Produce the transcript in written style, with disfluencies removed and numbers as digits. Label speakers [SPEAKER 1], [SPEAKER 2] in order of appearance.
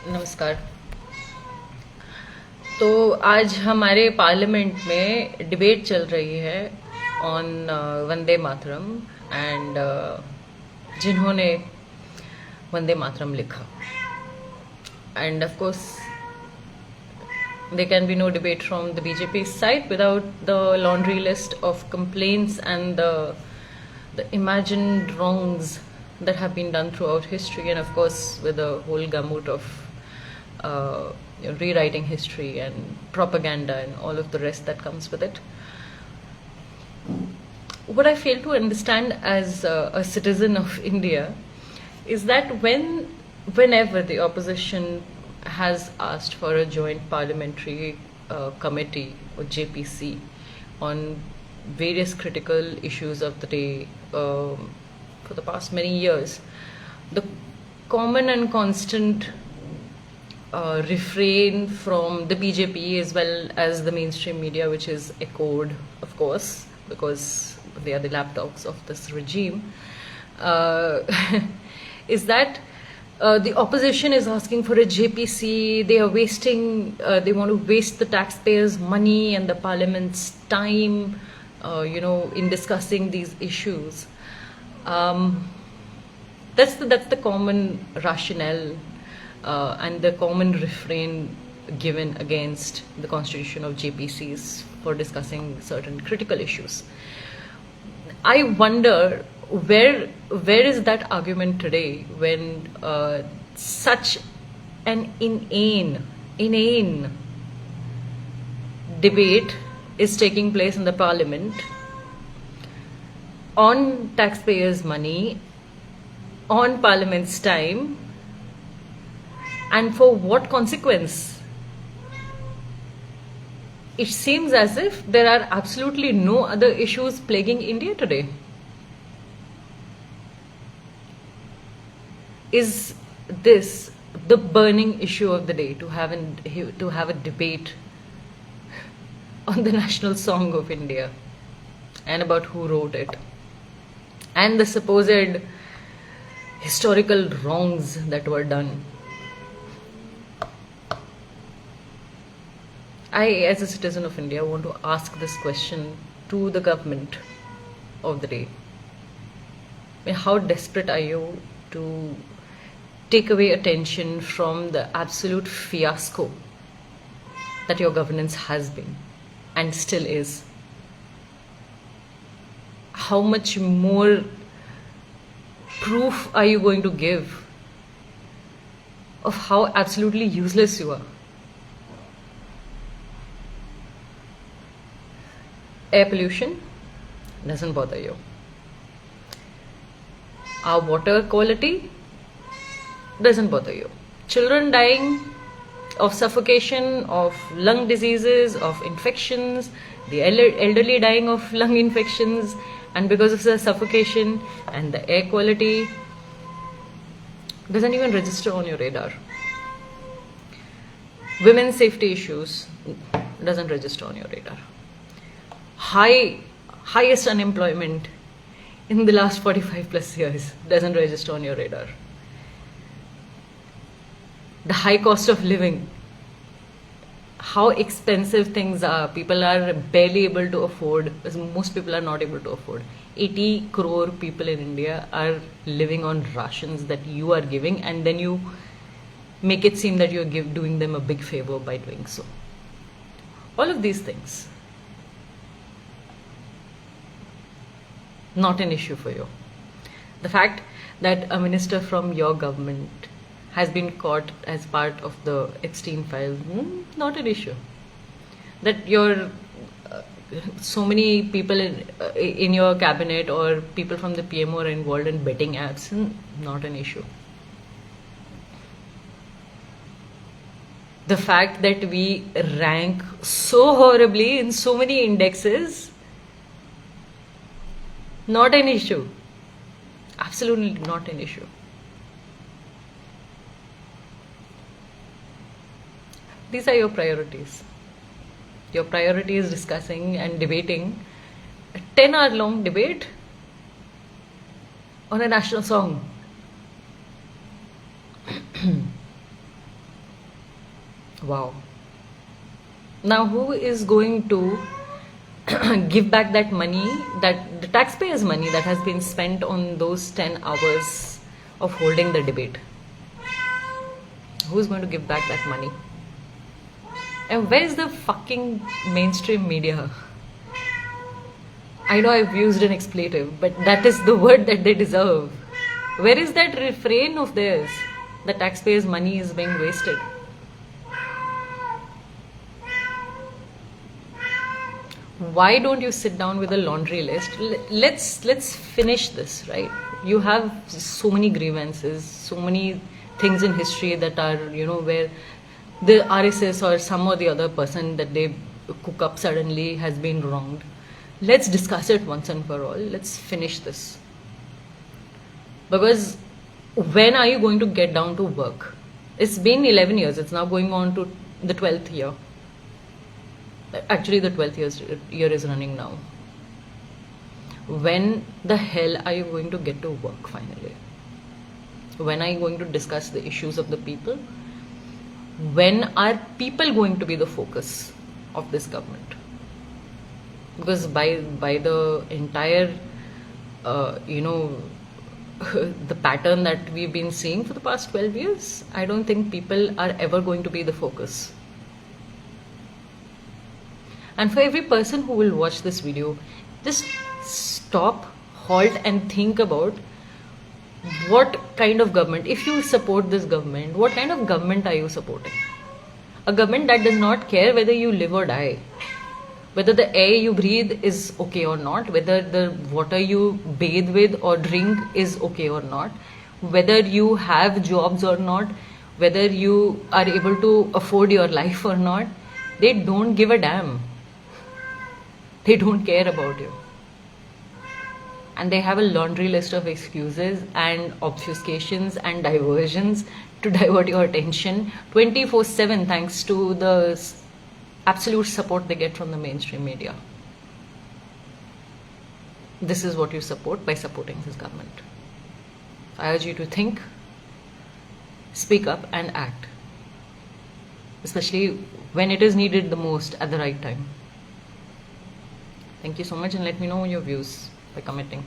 [SPEAKER 1] नमस्कार। तो आज हमारे पार्लियामेंट में डिबेट चल रही है ऑन वंदे मातरम एंड जिन्होंने वंदे मातरम लिखा। End of course there can be no debate from the BJP side without the laundry list of complaints and the imagined wrongs that have been done throughout history, and of course with the whole gamut of rewriting history and propaganda and all of the rest that comes with it. What I fail to understand as a citizen of India is that whenever the opposition has asked for a joint parliamentary committee or JPC on various critical issues of the day for the past many years, the common and constant refrain from the BJP as well as the mainstream media, which is echoed, of course, because they are the lapdogs of this regime, is that the opposition is asking for a JPC. They are they want to waste the taxpayers' money and the parliament's time, in discussing these issues. That's the common rationale and the common refrain given against the constitution of JPCs for discussing certain critical issues. I wonder where is that argument today when such an inane debate is taking place in the parliament on taxpayers' money, on parliament's time, and for what consequence? It seems as if there are absolutely no other issues plaguing India today. Is this the burning issue of the day, to have a debate on the national song of India and about who wrote it and the supposed historical wrongs that were done? I, as a citizen of India, want to ask this question to the government of the day. I mean, how desperate are you to take away attention from the absolute fiasco that your governance has been and still is? How much more proof are you going to give of how absolutely useless you are? Air pollution doesn't bother you. Our water quality doesn't bother you. Children dying of suffocation, of lung diseases, of infections, the elderly dying of lung infections, and because of the suffocation, and the air quality doesn't even register on your radar. Women's safety issues doesn't register on your radar. Highest unemployment in the last 45 plus years doesn't register on your radar. The high cost of living, how expensive things are, people are barely able to afford, because most people are not able to afford. 80 crore people in India are living on rations that you are giving, and then you make it seem that you're doing them a big favor by doing so. All of these things, not an issue for you. The fact that a minister from your government has been caught as part of the Epstein files, not an issue. That your so many people in your cabinet or people from the PMO are involved in betting apps, not an issue. The fact that we rank so horribly in so many indexes, not an issue. Absolutely not an issue. These are your priorities. Your priority is discussing and debating a 10-hour long debate on a national song. Wow. Now, who is going to give back that money, that the taxpayers' money that has been spent on those 10 hours of holding the debate? Who's going to give back that money? And where is the fucking mainstream media? I know I've used an expletive, but that is the word that they deserve. Where is that refrain of theirs? The taxpayers' money is being wasted. Why don't you sit down with a laundry list? Let's finish this, right? You have so many grievances, so many things in history that are, where the RSS or some or the other person that they cook up suddenly has been wronged. Let's discuss it once and for all. Let's finish this. Because when are you going to get down to work? It's been 11 years. It's now going on to the 12th year. Actually, the 12th year is running now. When the hell are you going to get to work finally? When are you going to discuss the issues of the people? When are people going to be the focus of this government? Because by the entire, the pattern that we've been seeing for the past 12 years, I don't think people are ever going to be the focus. And for every person who will watch this video, just stop, halt, and think about what kind of government, if you support this government, what kind of government are you supporting? A government that does not care whether you live or die, whether the air you breathe is okay or not, whether the water you bathe with or drink is okay or not, whether you have jobs or not, whether you are able to afford your life or not. They don't give a damn. They don't care about you. And they have a laundry list of excuses and obfuscations and diversions to divert your attention 24/7, thanks to the absolute support they get from the mainstream media. This is what you support by supporting this government. I urge you to think, speak up, and act, especially when it is needed the most at the right time. Thank you so much, and let me know your views by commenting.